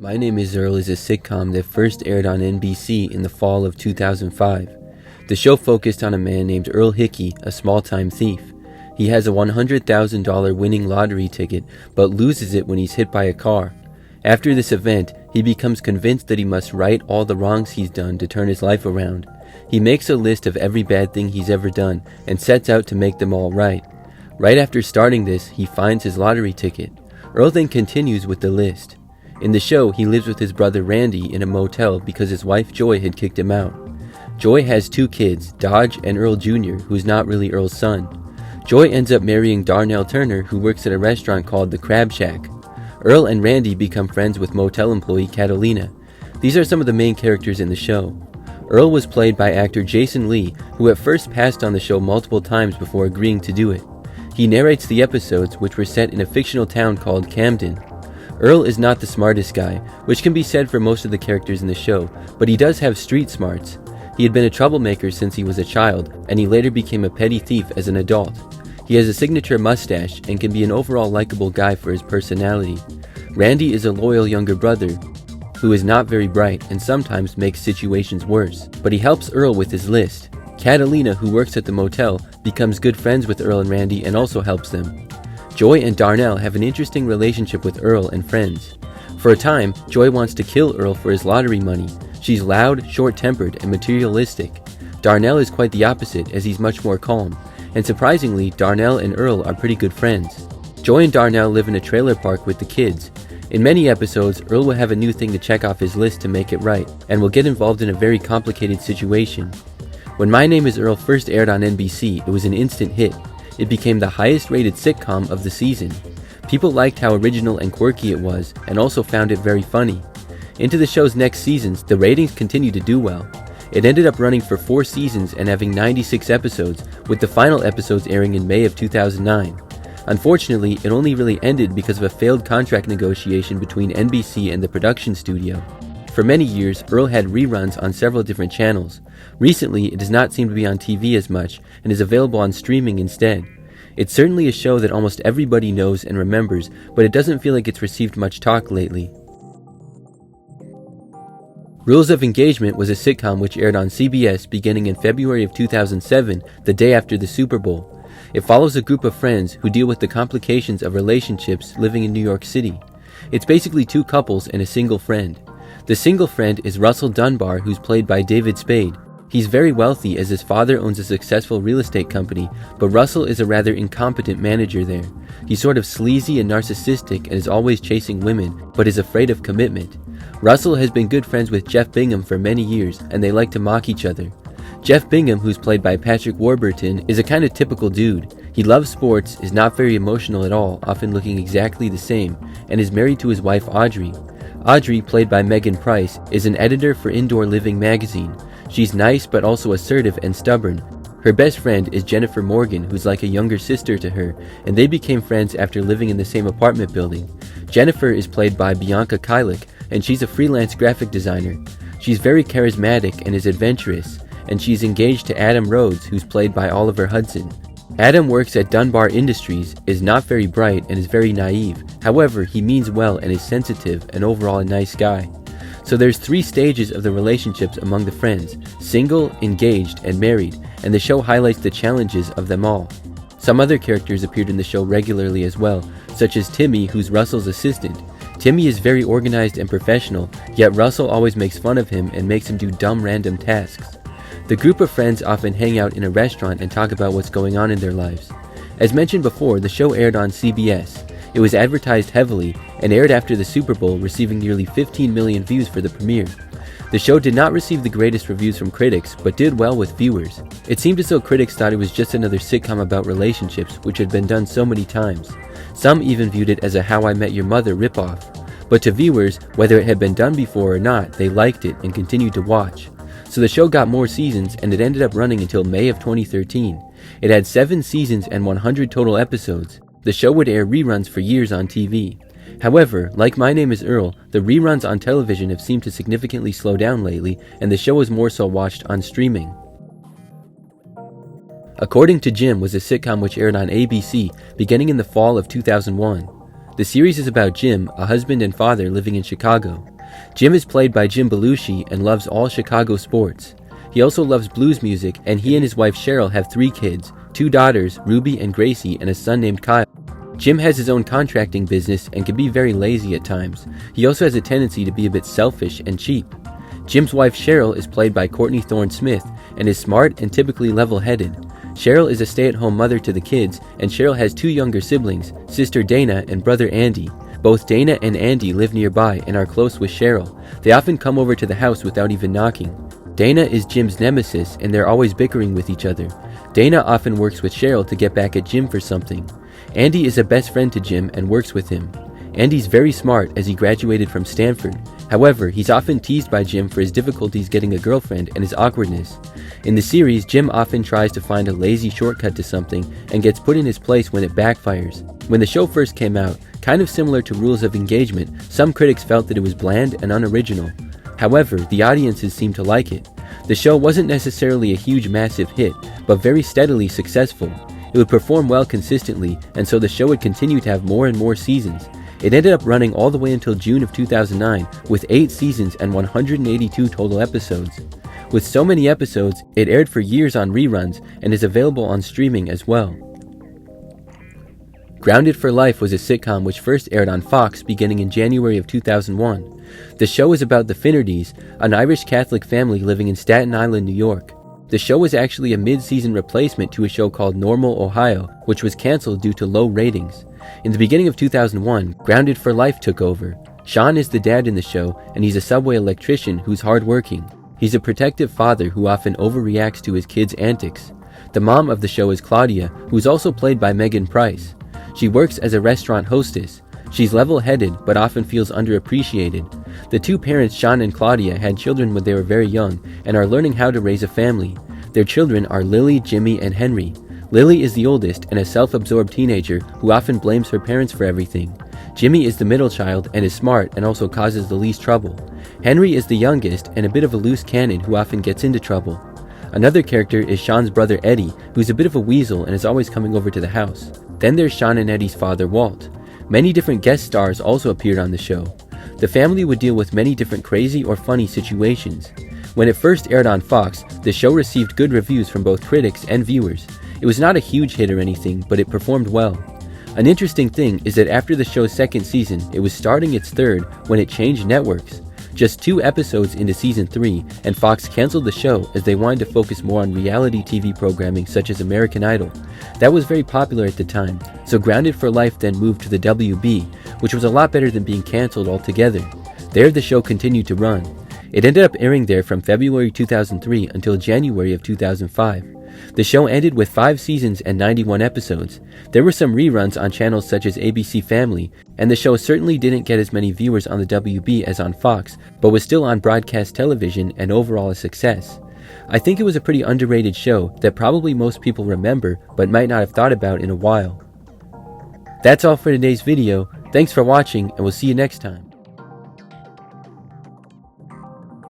My Name is Earl is a sitcom that first aired on NBC in the fall of 2005. The show focused on a man named Earl Hickey, a small-time thief. He has a $100,000 winning lottery ticket, but loses it when he's hit by a car. After this event, he becomes convinced that he must right all the wrongs he's done to turn his life around. He makes a list of every bad thing he's ever done and sets out to make them all right. Right after starting this, he finds his lottery ticket. Earl then continues with the list. In the show, he lives with his brother Randy in a motel because his wife Joy had kicked him out. Joy has two kids, Dodge and Earl Jr., who's not really Earl's son. Joy ends up marrying Darnell Turner, who works at a restaurant called the Crab Shack. Earl and Randy become friends with motel employee Catalina. These are some of the main characters in the show. Earl was played by actor Jason Lee, who at first passed on the show multiple times before agreeing to do it. He narrates the episodes, which were set in a fictional town called Camden. Earl is not the smartest guy, which can be said for most of the characters in the show, but he does have street smarts. He had been a troublemaker since he was a child, and he later became a petty thief as an adult. He has a signature mustache and can be an overall likable guy for his personality. Randy is a loyal younger brother who is not very bright and sometimes makes situations worse, but he helps Earl with his list. Catalina, who works at the motel, becomes good friends with Earl and Randy and also helps them. Joy and Darnell have an interesting relationship with Earl and friends. For a time, Joy wants to kill Earl for his lottery money. She's loud, short-tempered, and materialistic. Darnell is quite the opposite, as he's much more calm. And surprisingly, Darnell and Earl are pretty good friends. Joy and Darnell live in a trailer park with the kids. In many episodes, Earl will have a new thing to check off his list to make it right, and will get involved in a very complicated situation. When My Name is Earl first aired on NBC, it was an instant hit. It became the highest-rated sitcom of the season. People liked how original and quirky it was, and also found it very funny. Into the show's next seasons, the ratings continued to do well. It ended up running for 4 seasons and having 96 episodes, with the final episodes airing in May of 2009. Unfortunately, it only really ended because of a failed contract negotiation between NBC and the production studio. For many years, Earl had reruns on several different channels. Recently, it does not seem to be on TV as much and is available on streaming instead. It's certainly a show that almost everybody knows and remembers, but it doesn't feel like it's received much talk lately. Rules of Engagement was a sitcom which aired on CBS beginning in February of 2007, the day after the Super Bowl. It follows a group of friends who deal with the complications of relationships living in New York City. It's basically 2 couples and a single friend. The single friend is Russell Dunbar, who's played by David Spade. He's very wealthy as his father owns a successful real estate company, but Russell is a rather incompetent manager there. He's sort of sleazy and narcissistic and is always chasing women, but is afraid of commitment. Russell has been good friends with Jeff Bingham for many years, and they like to mock each other. Jeff Bingham, who's played by Patrick Warburton, is a kind of typical dude. He loves sports, is not very emotional at all, often looking exactly the same, and is married to his wife Audrey. Audrey, played by Megan Price, is an editor for Indoor Living magazine. She's nice but also assertive and stubborn. Her best friend is Jennifer Morgan, who's like a younger sister to her, and they became friends after living in the same apartment building. Jennifer is played by Bianca Kylik, and she's a freelance graphic designer. She's very charismatic and is adventurous, and she's engaged to Adam Rhodes, who's played by Oliver Hudson. Adam works at Dunbar Industries, is not very bright, and is very naive. However, he means well and is sensitive and overall a nice guy. So there's 3 stages of the relationships among the friends: single, engaged, and married, and the show highlights the challenges of them all. Some other characters appeared in the show regularly as well, such as Timmy, who's Russell's assistant. Timmy is very organized and professional, yet Russell always makes fun of him and makes him do dumb random tasks. The group of friends often hang out in a restaurant and talk about what's going on in their lives. As mentioned before, the show aired on CBS. It was advertised heavily and aired after the Super Bowl, receiving nearly 15 million views for the premiere. The show did not receive the greatest reviews from critics, but did well with viewers. It seemed as though critics thought it was just another sitcom about relationships, which had been done so many times. Some even viewed it as a How I Met Your Mother ripoff. But to viewers, whether it had been done before or not, they liked it and continued to watch. So the show got more seasons, and it ended up running until May of 2013. It had 7 seasons and 100 total episodes. The show would air reruns for years on TV. However, like My Name is Earl, the reruns on television have seemed to significantly slow down lately, and the show is more so watched on streaming. According to Jim was a sitcom which aired on ABC beginning in the fall of 2001. The series is about Jim, a husband and father living in Chicago. Jim is played by Jim Belushi and loves all Chicago sports. He also loves blues music, and he and his wife Cheryl have 3 kids, 2 daughters, Ruby and Gracie, and a son named Kyle. Jim has his own contracting business and can be very lazy at times. He also has a tendency to be a bit selfish and cheap. Jim's wife Cheryl is played by Courtney Thorne Smith and is smart and typically level-headed. Cheryl is a stay-at-home mother to the kids, and Cheryl has 2 younger siblings, sister Dana and brother Andy. Both Dana and Andy live nearby and are close with Cheryl. They often come over to the house without even knocking. Dana is Jim's nemesis, and they're always bickering with each other. Dana often works with Cheryl to get back at Jim for something. Andy is a best friend to Jim and works with him. Andy's very smart as he graduated from Stanford. However, he's often teased by Jim for his difficulties getting a girlfriend and his awkwardness. In the series, Jim often tries to find a lazy shortcut to something and gets put in his place when it backfires. When the show first came out, kind of similar to Rules of Engagement, some critics felt that it was bland and unoriginal. However, the audiences seemed to like it. The show wasn't necessarily a huge massive hit, but very steadily successful. It would perform well consistently, and so the show would continue to have more and more seasons. It ended up running all the way until June of 2009, with 8 seasons and 182 total episodes. With so many episodes, it aired for years on reruns and is available on streaming as well. Grounded for Life was a sitcom which first aired on Fox beginning in January of 2001. The show is about the Finnertys, an Irish Catholic family living in Staten Island, New York. The show was actually a mid-season replacement to a show called Normal, Ohio, which was cancelled due to low ratings. In the beginning of 2001, Grounded for Life took over. Sean is the dad in the show, and he's a subway electrician who's hardworking. He's a protective father who often overreacts to his kids' antics. The mom of the show is Claudia, who's also played by Megan Price. She works as a restaurant hostess. She's level-headed, but often feels underappreciated. The 2 parents, Sean and Claudia, had children when they were very young and are learning how to raise a family. Their children are Lily, Jimmy, and Henry. Lily is the oldest and a self-absorbed teenager who often blames her parents for everything. Jimmy is the middle child and is smart and also causes the least trouble. Henry is the youngest and a bit of a loose cannon who often gets into trouble. Another character is Sean's brother Eddie, who's a bit of a weasel and is always coming over to the house. Then there's Sean and Eddie's father, Walt. Many different guest stars also appeared on the show. The family would deal with many different crazy or funny situations. When it first aired on Fox, the show received good reviews from both critics and viewers. It was not a huge hit or anything, but it performed well. An interesting thing is that after the show's 2nd season, it was starting its 3rd when it changed networks. Just 2 episodes into season 3, and Fox canceled the show as they wanted to focus more on reality TV programming such as American Idol. That was very popular at the time, so Grounded for Life then moved to the WB, which was a lot better than being canceled altogether. There the show continued to run. It ended up airing there from February 2003 until January of 2005. The show ended with 5 seasons and 91 episodes. There were some reruns on channels such as ABC Family, and the show certainly didn't get as many viewers on the WB as on Fox, but was still on broadcast television and overall a success. I think it was a pretty underrated show that probably most people remember but might not have thought about in a while. That's all for today's video. Thanks for watching, and we'll see you next time.